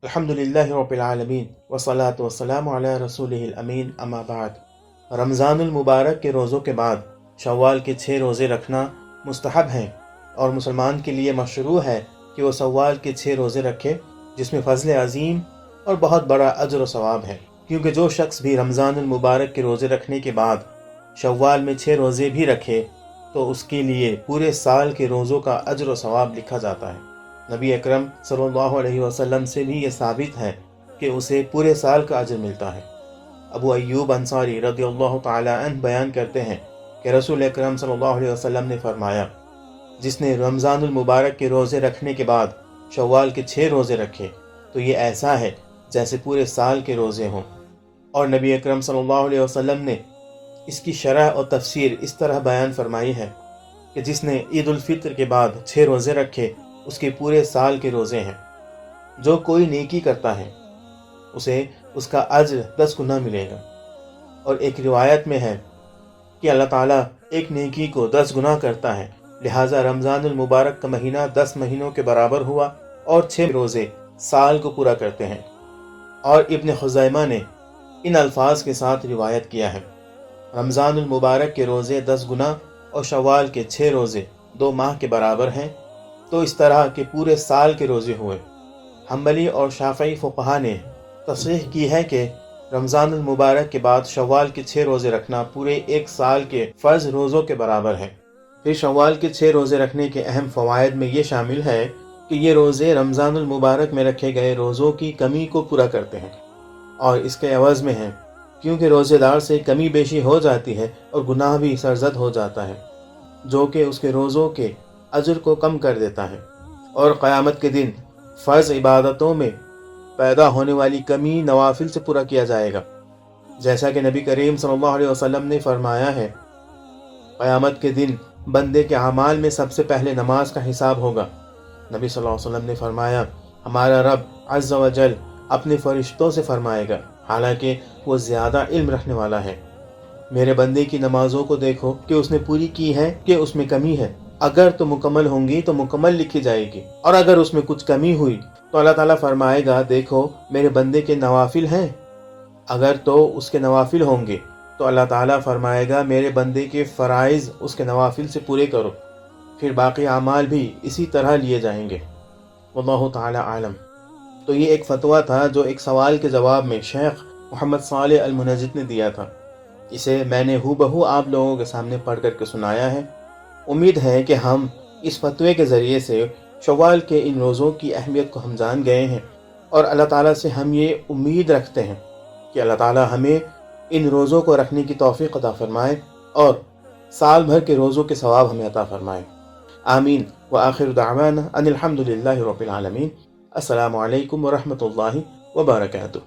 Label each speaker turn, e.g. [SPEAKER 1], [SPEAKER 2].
[SPEAKER 1] الحمدللہ رب العالمین والصلاة والسلام علی رسولہ الامین اما بعد۔ رمضان المبارک کے روزوں کے بعد شوال کے 6 روزے رکھنا مستحب ہیں، اور مسلمان کے لیے مشروع ہے کہ وہ شوال کے 6 روزے رکھے، جس میں فضل عظیم اور بہت بڑا اجر و ثواب ہے، کیونکہ جو شخص بھی رمضان المبارک کے روزے رکھنے کے بعد شوال میں 6 روزے بھی رکھے تو اس کے لیے پورے سال کے روزوں کا اجر و ثواب لکھا جاتا ہے۔ نبی اکرم صلی اللہ علیہ وسلم سے بھی یہ ثابت ہے کہ اسے پورے سال کا اجر ملتا ہے۔ ابو ایوب انصاری رضی اللہ تعالی عنہ بیان کرتے ہیں کہ رسول اکرم صلی اللہ علیہ وسلم نے فرمایا، جس نے رمضان المبارک کے روزے رکھنے کے بعد شوال کے 6 روزے رکھے تو یہ ایسا ہے جیسے پورے سال کے روزے ہوں۔ اور نبی اکرم صلی اللہ علیہ وسلم نے اس کی شرح اور تفسیر اس طرح بیان فرمائی ہے کہ جس نے عید الفطر کے بعد 6 روزے رکھے اس کے پورے سال کے روزے ہیں۔ جو کوئی نیکی کرتا ہے اسے اس کا اجر 10 گنا ملے گا، اور ایک روایت میں ہے کہ اللہ تعالیٰ ایک نیکی کو 10 گنا کرتا ہے، لہٰذا رمضان المبارک کا مہینہ 10 مہینوں کے برابر ہوا، اور 6 روزے سال کو پورا کرتے ہیں۔ اور ابن خزیمہ نے ان الفاظ کے ساتھ روایت کیا ہے، رمضان المبارک کے روزے 10 گنا اور شوال کے 6 روزے 2 ماہ کے برابر ہیں، تو اس طرح کے پورے سال کے روزے ہوئے۔ حنبلی اور شافعی فقہا نے تصریح کی ہے کہ رمضان المبارک کے بعد شوال کے 6 روزے رکھنا پورے ایک سال کے فرض روزوں کے برابر ہے۔ پھر شوال کے 6 روزے رکھنے کے اہم فوائد میں یہ شامل ہے کہ یہ روزے رمضان المبارک میں رکھے گئے روزوں کی کمی کو پورا کرتے ہیں، اور اس کے عوض میں ہیں، کیونکہ روزے دار سے کمی بیشی ہو جاتی ہے اور گناہ بھی سرزد ہو جاتا ہے، جو کہ اس کے روزوں کے اجر کو کم کر دیتا ہے، اور قیامت کے دن فرض عبادتوں میں پیدا ہونے والی کمی نوافل سے پورا کیا جائے گا، جیسا کہ نبی کریم صلی اللہ علیہ وسلم نے فرمایا ہے، قیامت کے دن بندے کے اعمال میں سب سے پہلے نماز کا حساب ہوگا۔ نبی صلی اللہ علیہ وسلم نے فرمایا، ہمارا رب عز و جل اپنے فرشتوں سے فرمائے گا، حالانکہ وہ زیادہ علم رکھنے والا ہے، میرے بندے کی نمازوں کو دیکھو کہ اس نے پوری کی ہے کہ اس میں کمی ہے، اگر تو مکمل ہوں گی تو مکمل لکھی جائے گی، اور اگر اس میں کچھ کمی ہوئی تو اللہ تعالیٰ فرمائے گا، دیکھو میرے بندے کے نوافل ہیں، اگر تو اس کے نوافل ہوں گے تو اللہ تعالیٰ فرمائے گا، میرے بندے کے فرائض اس کے نوافل سے پورے کرو، پھر باقی اعمال بھی اسی طرح لیے جائیں گے۔ واللہ تعالیٰ عالم۔ تو یہ ایک فتویٰ تھا جو ایک سوال کے جواب میں شیخ محمد صالح المنجد نے دیا تھا، اسے میں نے ہو بہو آپ لوگوں کے سامنے پڑھ کر کے سنایا ہے۔ امید ہے کہ ہم اس فتوے کے ذریعے سے شوال کے ان روزوں کی اہمیت کو ہم جان گئے ہیں، اور اللہ تعالیٰ سے ہم یہ امید رکھتے ہیں کہ اللہ تعالیٰ ہمیں ان روزوں کو رکھنے کی توفیق عطا فرمائے، اور سال بھر کے روزوں کے ثواب ہمیں عطا فرمائے۔ آمین۔ وآخر دعوانا ان الحمدللہ رب العالمین۔ السلام علیکم ورحمۃ اللہ وبرکاتہ۔